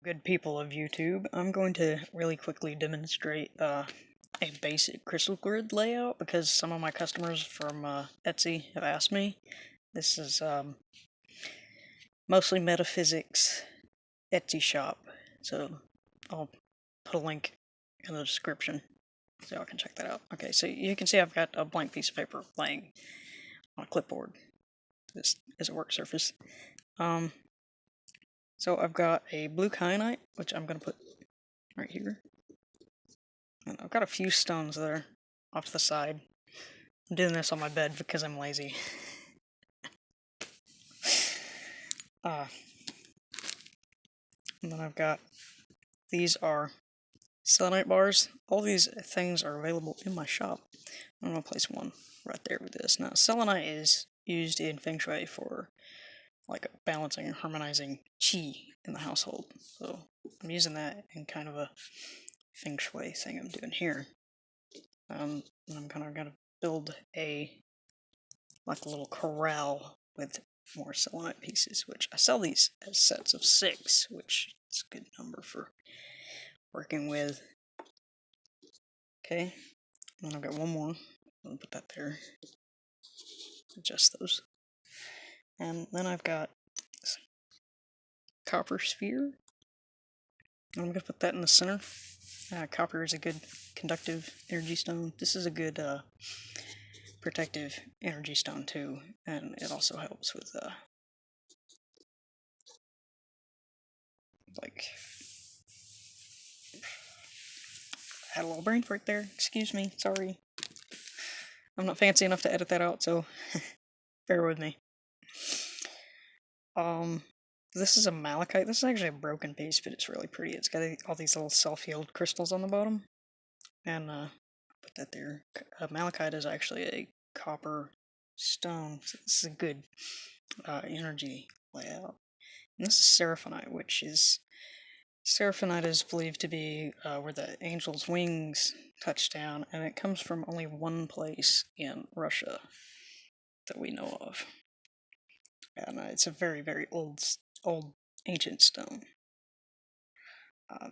Good people of YouTube, I'm going to really quickly demonstrate a basic crystal grid layout because some of my customers from Etsy have asked me. This is mostly Metaphysics Etsy shop, so I'll put a link in the description so y'all can check that out. Okay, so you can see I've got a blank piece of paper laying on a clipboard. This is a work surface. So I've got a blue kyanite, which I'm going to put right here. And I've got a few stones that are off to the side. I'm doing this on my bed because I'm lazy. And then I've got, these are selenite bars. All these things are available in my shop. I'm going to place one right there with this. Now, selenite is used in Feng Shui for like balancing and harmonizing Qi in the household. So I'm using that in kind of a Feng Shui thing I'm doing here. And I'm kind of going to build a little corral with more selenite pieces, which I sell these as sets of 6, which is a good number for working with. Okay, and then I've got one more. I'll put that there. Adjust those. And then I've got this copper sphere. I'm going to put that in the center. Copper is a good conductive energy stone. This is a good protective energy stone too, and it also helps with like, I had a little brain fart there. Excuse me. Sorry. I'm not fancy enough to edit that out, so bear with me. This is a malachite. This is actually a broken piece, but it's really pretty. It's got all these little self-healed crystals on the bottom, and put that there. Malachite is actually a copper stone. So this is a good energy layout. And this is seraphonite, which is Seraphonite is believed to be where the angel's wings touch down, and it comes from only one place in Russia that we know of. And it's a very, very old ancient stone.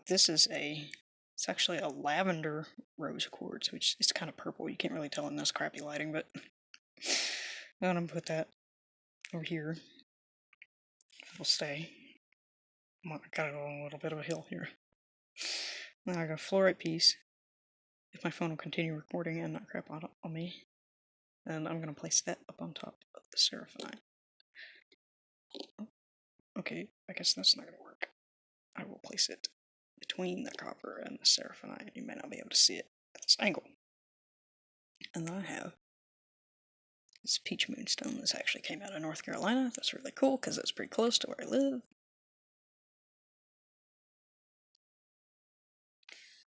This is it's actually a lavender rose quartz, which is kind of purple. You can't really tell in this crappy lighting, but I'm going to put that over here. It'll stay. I got it on a little bit of a hill here. Then I got a fluorite piece. If my phone will continue recording and not crap on me. And I'm going to place that up on top of the seraphonite. Okay, I guess that's not going to work. I will place it between the copper and the seraphonite. You may not be able to see it at this angle. And then I have this peach moonstone. This actually came out of North Carolina. That's really cool because it's pretty close to where I live.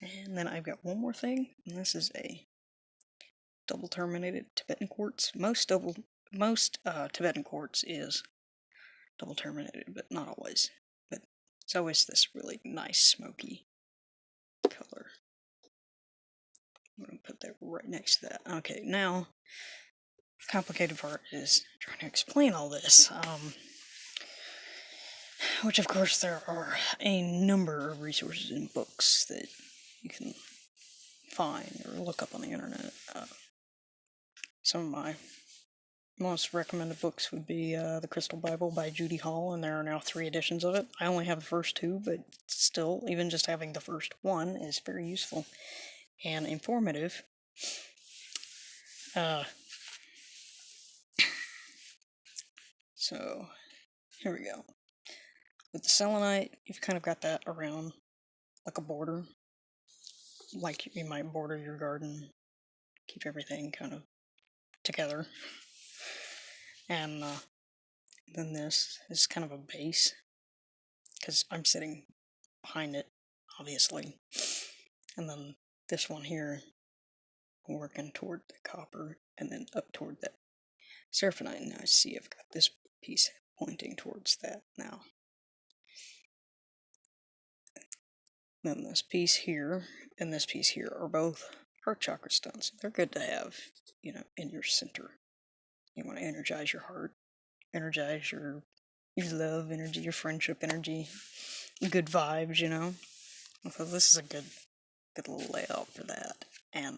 And then I've got one more thing, and this is a double terminated Tibetan quartz. Most Tibetan quartz is double terminated, but not always. But it's always this really nice smoky color. I'm going to put that right next to that. Okay, now the complicated part is trying to explain all this. Which of course there are a number of resources and books that you can find or look up on the internet. Some of my most recommended books would be The Crystal Bible by Judy Hall, and there are now 3 editions of it. I only have the first 2, but still, even just having the first one is very useful and informative. So, here we go. With the selenite, you've kind of got that around like a border. Like you might border your garden, keep everything kind of together. And then this is kind of a base, because I'm sitting behind it, obviously. And then this one here, working toward the copper, and then up toward that seraphonite. Now I see I've got this piece pointing towards that now. Then this piece here and this piece here are both heart chakra stones. They're good to have, in your center. You want to energize your heart, energize your love energy, your friendship energy. good vibes, you know. So this is a good little layout for that. And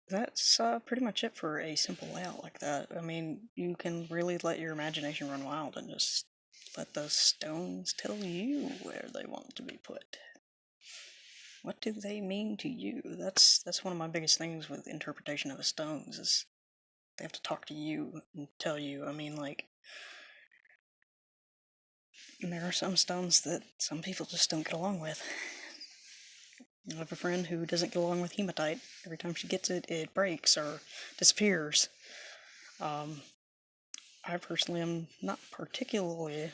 that's pretty much it for a simple layout like that. I mean, you can really let your imagination run wild and just let those stones tell you where they want to be put. What do they mean to you? That's one of my biggest things with interpretation of the stones is they have to talk to you and tell you. I mean, like, there are some stones that some people just don't get along with. I have a friend who doesn't get along with hematite. Every time she gets it, it breaks or disappears. I personally am not particularly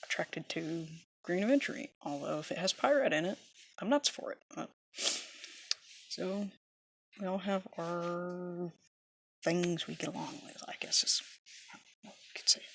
attracted to green aventurine, although if it has pyrite in it, I'm nuts for it. So we all have our things we get along with, I guess is how you could say it.